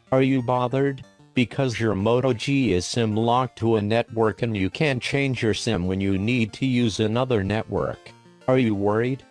Are you bothered? Because your Moto G is SIM locked to a network and you can't change your SIM when you need to use another network. Are you worried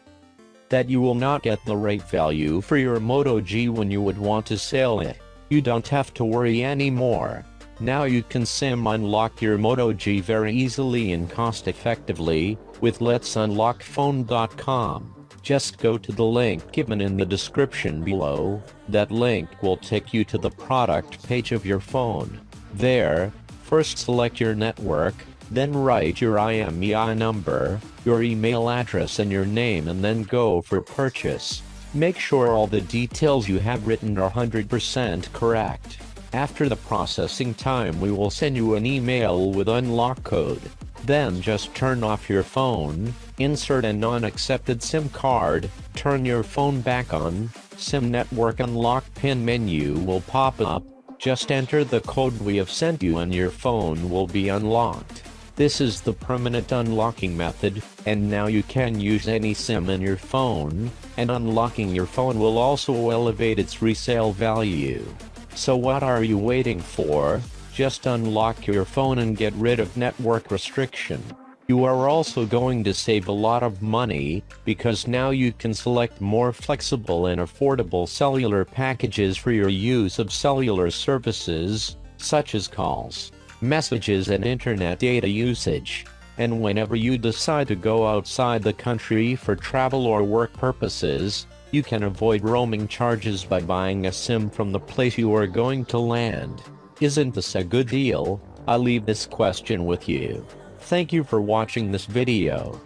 that you will not get the right value for your Moto G when you would want to sell it? You don't have to worry anymore. Now you can SIM unlock your Moto G very easily and cost effectively with letsunlockphone.com. Just go to the link given in the description below. That link will take you to the product page of your phone. There, first select your network, then write your IMEI number, your email address and your name, and then go for purchase. Make sure all the details you have written are 100% correct. After the processing time, we will send you an email with unlock code. Then just turn off your phone, insert a non-accepted SIM card, turn your phone back on, SIM network unlock pin menu will pop up, just enter the code we have sent you and your phone will be unlocked. This is the permanent unlocking method, and now you can use any SIM in your phone, and unlocking your phone will also elevate its resale value. So what are you waiting for? Just unlock your phone and get rid of network restriction. You are also going to save a lot of money, because now you can select more flexible and affordable cellular packages for your use of cellular services, such as calls, messages and internet data usage. And whenever you decide to go outside the country for travel or work purposes, you can avoid roaming charges by buying a SIM from the place you are going to land. Isn't this a good deal? I'll leave this question with you. Thank you for watching this video.